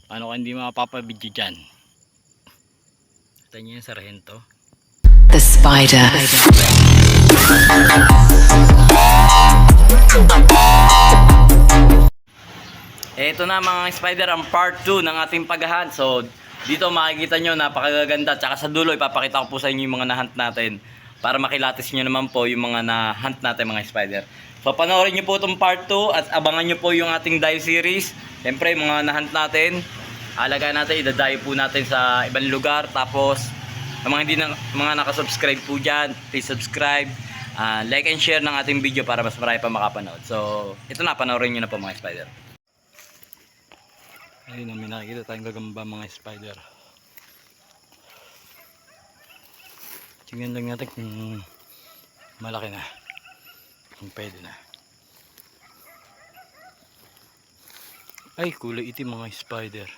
Ano ka hindi mapapabidyo dyan? Ito niyo yung sarhento. The spider. Ito na mga spider ang part 2 ng ating paghahunt. So dito makikita nyo napakaganda. Tsaka sa dulo ipapakita ko po sa inyo yung mga nahunt natin. Para makilatis nyo naman po yung mga nahunt natin mga spider. So panoorin nyo po itong part 2 at abangan nyo po yung ating dive series. Siyempre mga nahunt natin. Alagaan natin, idadayo po natin sa ibang lugar. Tapos sa mga hindi mga nakasubscribe po dyan, please subscribe. Like and share ng ating video para mas marami pa makapanood. So ito na, panoorin nyo na po mga spider. Ayun, may nakikita tayong gagamba mga spider. Tingnan lang natin kung malaki na, kung pwede na. Ay, kulay itim mga spider.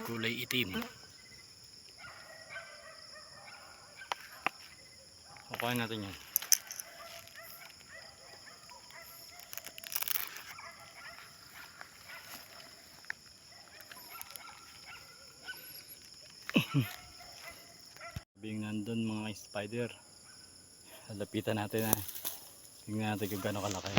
Kulay itim. Kukuhain natin yan. Bing nandun mga spider. Lapitan natin na. Tingnan natin kung gaano kalaki.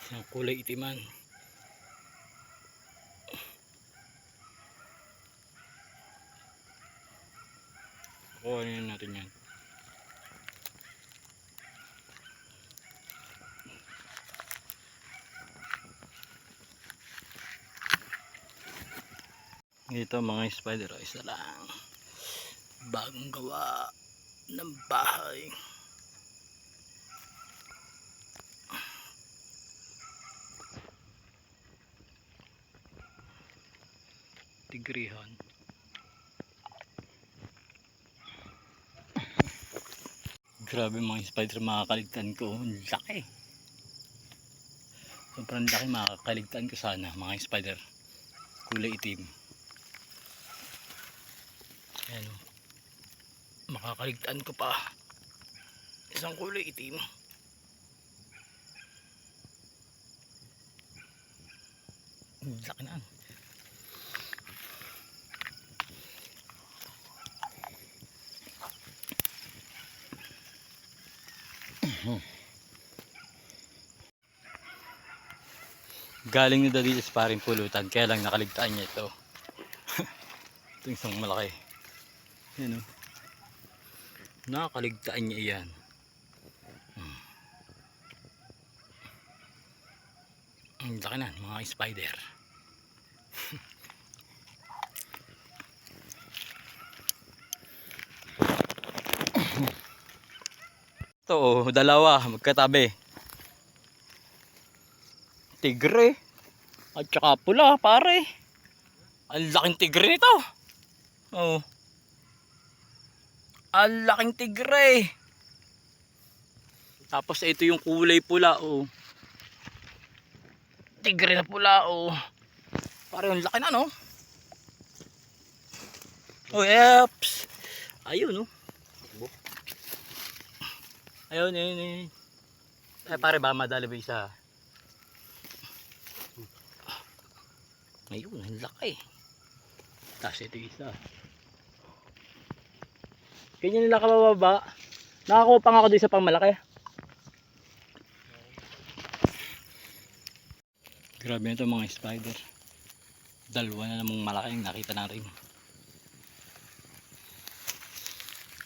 Ang kulay itiman. Kukuhain natin yan. Ito mga spider, isa lang. Bagong gawa ng bahay. Tigrihan. Grabe mga spider, makakaligtan ko. Ang laki. Sobrang laki, makakaligtan ko sana mga spider. Kulay itim. Ayan o. Makakaligtaan ko pa. Isang kulay itim. Laki na. Galing na dito sa paring pulutan, kaya lang nakaligtaan niya ito. Ito isang malaki. Yan o. Nakaligtaan niya yan. Ang laki na mga spider. Ito oh, dalawa magkatabi. Tigre at saka pula pare. Ang laking tigre nito. Oh. Ang laking tigre. Tapos ito yung kulay pula oh. Tigre na pula oh. Pare ang laki na no. Oh yeps. Ayun oh. Ayun ayun. Ay pare ba madali ba isa? Ayun, ang laki. Tapos ito isa. Ganyan nila kabababa. Nakakuha pa nga ako doon sa pangmalaki. Grabe na ito mga spider. Dalawa na namang malaki ang nakita natin.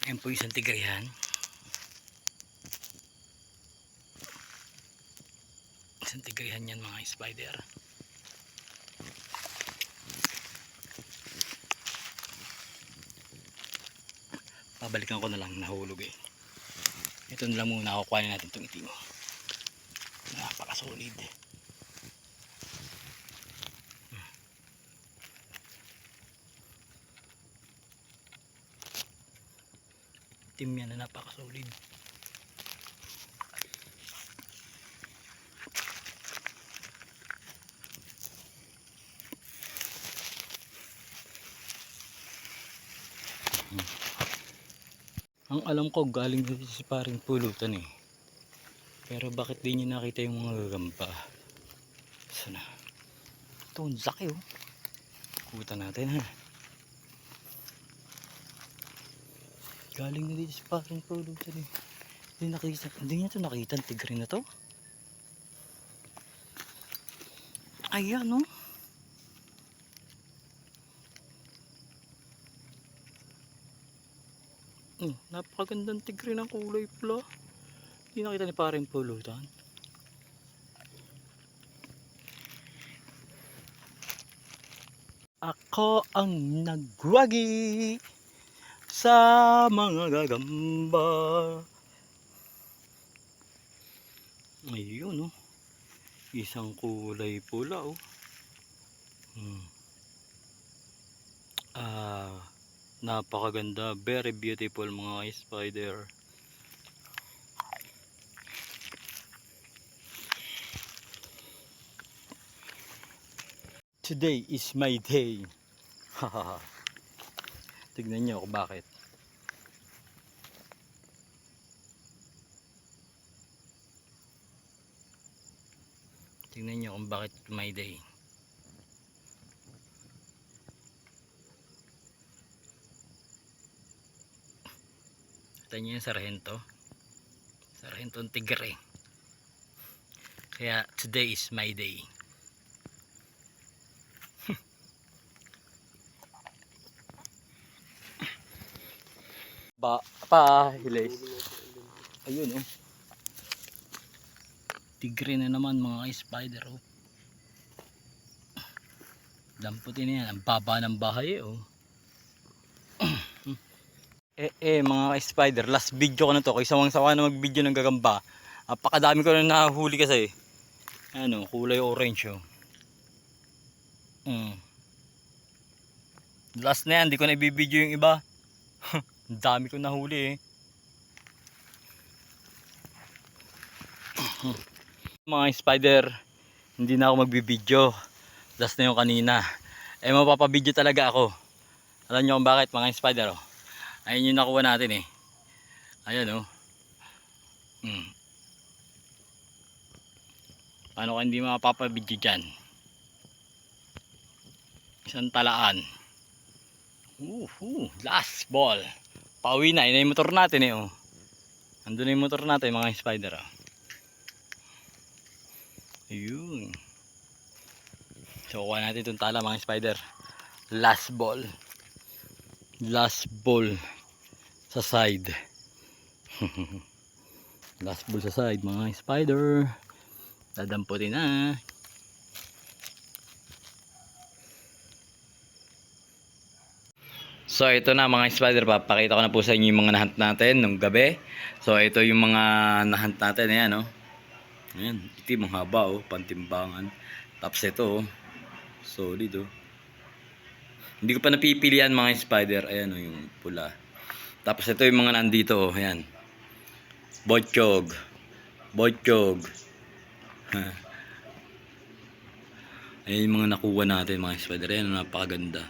Ayan po isang tigrihan. Isang tigrihan yan mga spider. Pabalikan ko na lang, nahulog eh. Ito na lang muna, kukuhanin natin itong itim. Napaka-solid. Team yan na napaka-solid. Ang alam ko galing dito si paring pulutan eh. Pero bakit di nyo nakita yung mga gagamba? Sana. Ito ang laki oh. Kuta natin ha. Galing na dito si paring pulutan eh. Hindi niya ito nakita ang tigre na to. Ayan oh. Napakagandang tigre ng kulay pula. Hindi nakita ni paring pulutan. Ako ang nagwagi sa mga gagamba. Ayun oh. Isang kulay pula oh. Napakaganda, very beautiful mga spider. Today is my day. Tignan niyo kung bakit. Tignan niyo kung bakit my day. Kita niyo yung sarhentong tigre. Kaya today is my day. Hilis. Ayun oh. Tigre na naman mga spider oh. Damputin na yan. Ang baba ng bahay oh. Mga spider, last video ko na to. Kaya sawang-sawa na mag-video ng gagamba. Napakadami ko na nahuli kasi. Ano, kulay orange oh. Last na yan, hindi ko na i-video yung iba. Ang dami ko nahuli eh. Mga spider, hindi na ako magbibideo. Last na yung kanina. Mapapabideo talaga ako. Alam nyo kung bakit mga spider oh. Ayun yung nakuha natin eh. Ayan oh. Paano ka hindi mapapabidyo dyan? Isang talaan. Last ball. Pauwi na. Yun na yung motor natin eh oh. Andun na yung motor natin mga spider oh. Ayun. So kuha natin itong tala mga spider. Last ball. Last ball sa side. Last ball sa side mga spider. Dadamputin na. So ito na mga spider, papakita ko na po sa inyo yung mga nahunt natin nung gabi. So ito yung mga nahunt natin. Ayan oh. Ayan, itim ang haba oh, pantimbangan. Tapos ito oh, solid oh. Hindi ko pa napipilian mga spider. Ayan oh, yung pula. Tapos ito yung mga nandito oh, ayan. Botchog. Ayan yung mga nakuha natin mga spider. Ayan, napakaganda.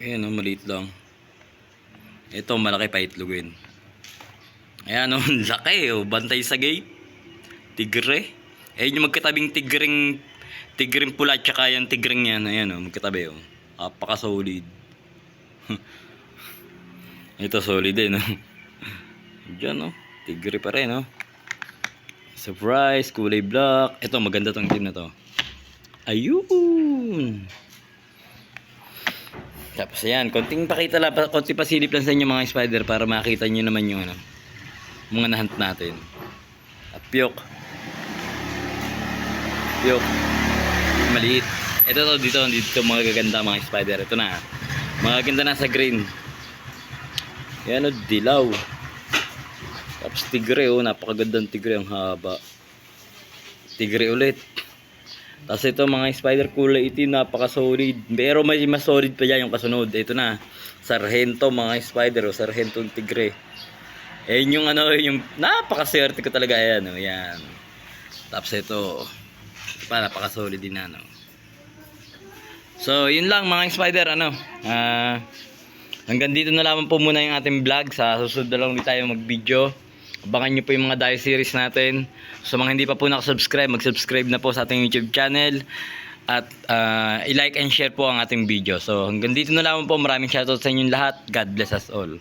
Ayan oh, maliit lang. Ito malaki pa itlogin. Ayan oh, laki oh, bantay sa gate. Tigre. Ayan yung magkatabing tigring pula at saka yung tigring yan. Ayan oh, magkatabi oh. Apaka-solid. Ito solid din oh. Diyan oh, tigre pa rin oh. Surprise, kulay black. Ito maganda tong team na to. Ayun. Tapos ayan, konting pakita lang, konting pasilip lang sa inyo mga spider para makita nyo naman yung ano, mga nahunt natin. At piyok. Maliit. Ito to, dito mga gaganda mga spider. Ito na. Mga ganda na sa green. Yan o, dilaw. Tapos tigre o, napakagandang tigre, ang haba. Tigre ulit. Tapos ito mga spider kulay itim, napaka solid. Pero may mas solid pa dyan yung kasunod. Ito na. Sargento mga spider o Sargentong tigre. Ayan yung ano, yung napakaswerte ko talaga. Ayan o, yan. Tapos ito pa, napakasolid din na, no? So, yun lang mga spider, ano. Hanggang dito na lamang po muna yung ating vlog. Sa susunod na lang ulit tayo mag-video. Abangan nyo po yung mga dive series natin. So, mga hindi pa po nakasubscribe, mag-subscribe na po sa ating YouTube channel. At i-like and share po ang ating video. So, hanggang dito na lamang po. Maraming shoutout sa inyong lahat. God bless us all.